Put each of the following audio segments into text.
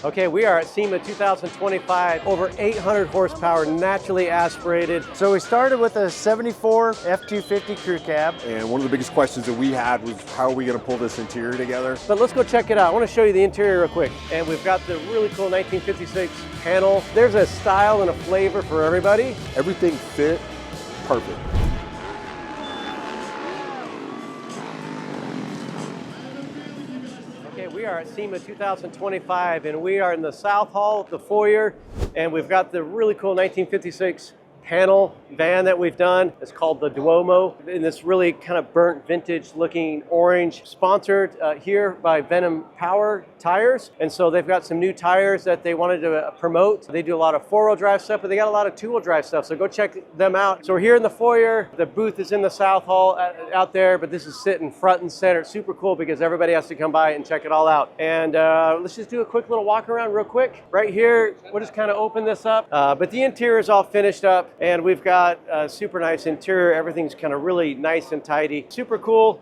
Okay, we are at SEMA 2025, over 800 horsepower, naturally aspirated. So we started with a 74 F250 crew cab. And one of the biggest questions that we had was, how are we going to pull this interior together? But let's go check it out. I want to show you the interior real quick. And we've got the really cool 1956 panel. There's a style and a flavor for everybody. Everything fit perfect. We are at SEMA 2025 and we are in the South Hall, the foyer, and we've got the really cool 1956 panel van that we've done. It's called the Duomo in this really kind of burnt vintage looking orange, sponsored here by Venom Power Tires. And so they've got some new tires that they wanted to promote. They do a lot of four-wheel drive stuff, but they got a lot of two-wheel drive stuff. So go check them out. So we're here in the foyer. The booth is in the South Hall out there, but this is sitting front and center. It's super cool because everybody has to come by and check it all out. And let's just do a quick little walk around real quick. Right here, we'll just kind of open this up. But the interior is all finished up. And we've got a super nice interior. Everything's kind of really nice and tidy. Super cool.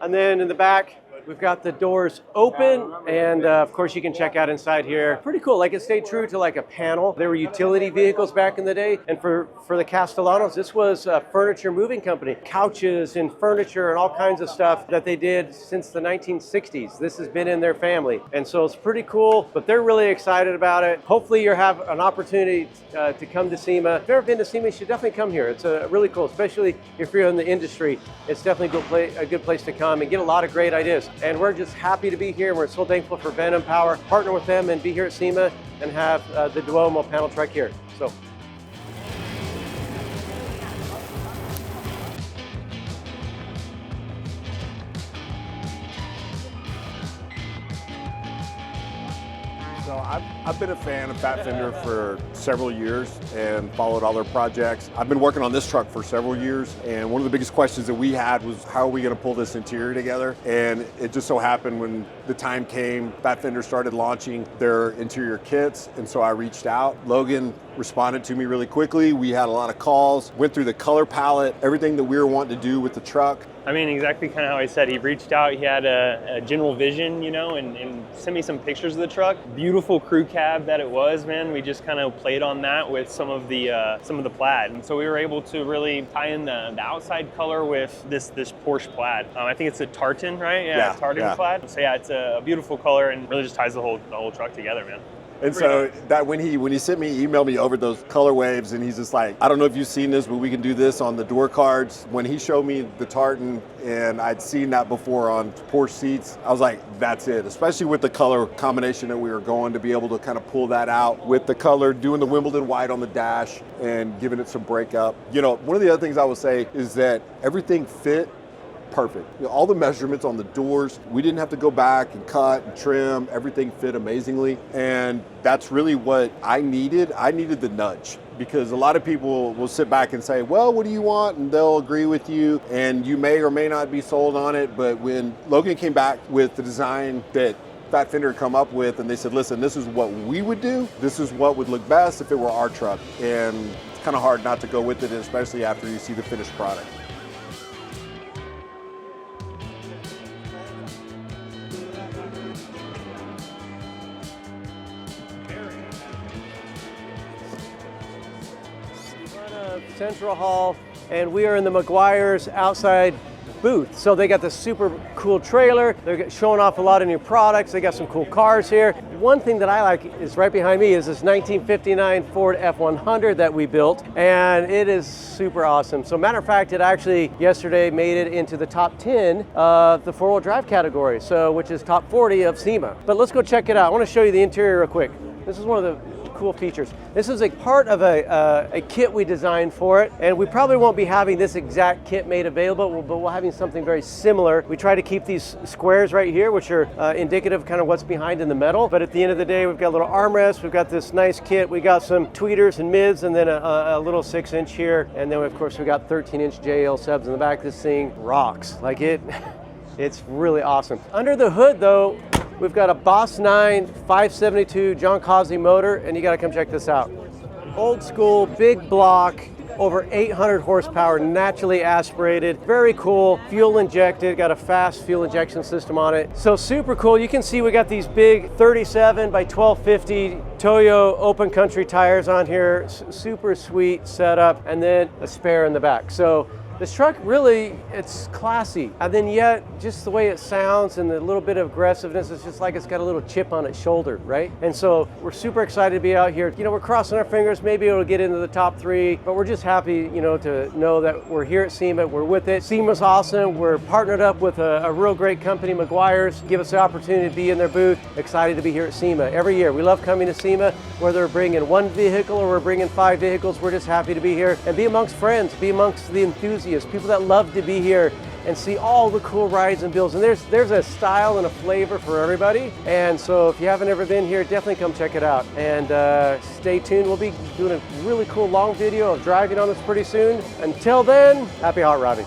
And then in the back, we've got the doors open, and of course you can check out inside here. Pretty cool, like it stayed true to like a panel. There were utility vehicles back in the day, and for the Castellanos, this was a furniture moving company. Couches and furniture and all kinds of stuff that they did since the 1960s. This has been in their family, and so it's pretty cool, but they're really excited about it. Hopefully you have an opportunity to come to SEMA. If you've never been to SEMA, you should definitely come here. It's really cool, especially if you're in the industry. It's definitely a good place to come and get a lot of great ideas. And we're just happy to be here. We're so thankful for Venom Power, partner with them and be here at SEMA and have the Duomo panel truck here. So. So I've been a fan of Fender for several years and followed all their projects. I've been working on this truck for several years, and one of the biggest questions that we had was, how are we going to pull this interior together? And it just so happened when the time came, Fender started launching their interior kits, and so I reached out. Logan responded to me really quickly. We had a lot of calls, went through the color palette, everything that we were wanting to do with the truck. I mean, exactly kind of how I said. He reached out, he had a general vision, you know, and sent me some pictures of the truck. Beautiful crew cab that it was, man. We just kind of played on that with some of the plaid. And so we were able to really tie in the outside color with this Porsche plaid. I think it's a tartan, right? Yeah, tartan plaid. So yeah, it's a beautiful color and really just ties the whole truck together, man. And so that when he sent me, emailed me over those color waves, and he's just like, I don't know if you've seen this, but we can do this on the door cards. When he showed me the tartan, and I'd seen that before on Porsche seats, I was like, that's it. Especially with the color combination that we were going, to be able to kind of pull that out with the color, doing the Wimbledon white on the dash and giving it some breakup. You know, one of the other things I would say is that everything fit perfect. You know, all the measurements on the doors, we didn't have to go back and cut and trim. Everything fit amazingly. And that's really what I needed. I needed the nudge, because a lot of people will sit back and say, well, what do you want? And they'll agree with you, and you may or may not be sold on it. But when Logan came back with the design that Fender come up with, and they said, listen, this is what we would do. This is what would look best if it were our truck. And it's kind of hard not to go with it, especially after you see the finished product. Central Hall, and we are in the Meguiars outside booth. So they got this super cool trailer. They're showing off a lot of new products. They got some cool cars here. One thing that I like is right behind me is this 1959 Ford F100 that we built, and it is super awesome. So matter of fact, it actually yesterday made it into the top 10 of the four-wheel drive category, so which is top 40 of SEMA. But let's go check it out. I want to show you the interior real quick. This is one of the cool features. This is a part of a kit we designed for it, and we probably won't be having this exact kit made available, but we're having something very similar. We try to keep these squares right here, which are indicative of kind of what's behind in the metal, but at the end of the day, we've got a little armrest, we've got this nice kit, we got some tweeters and mids, and then a little 6-inch here, and then of course we got 13-inch JL subs in the back. This thing rocks. Like it's really awesome. Under the hood though, we've got a Boss 9 572 John Caase motor, and you gotta come check this out. Old school, big block, over 800 horsepower, naturally aspirated. Very cool, fuel injected, got a fast fuel injection system on it. So super cool. You can see we got these big 37 by 1250 Toyo Open Country tires on here. Super sweet setup, and then a spare in the back. So this truck really, it's classy. And then yet, just the way it sounds and the little bit of aggressiveness, it's just like it's got a little chip on its shoulder, right? And so we're super excited to be out here. You know, we're crossing our fingers, maybe it'll get into the top 3, but we're just happy, you know, to know that we're here at SEMA, we're with it. SEMA's awesome. We're partnered up with a real great company, Meguiars, give us the opportunity to be in their booth. Excited to be here at SEMA every year. We love coming to SEMA, whether we're bringing 1 vehicle or we're bringing 5 vehicles, we're just happy to be here and be amongst friends, be amongst the enthusiasts, people that love to be here and see all the cool rides and builds. And there's a style and a flavor for everybody. And so if you haven't ever been here, definitely come check it out. And stay tuned. We'll be doing a really cool long video of driving on this pretty soon. Until then, happy hot rodding.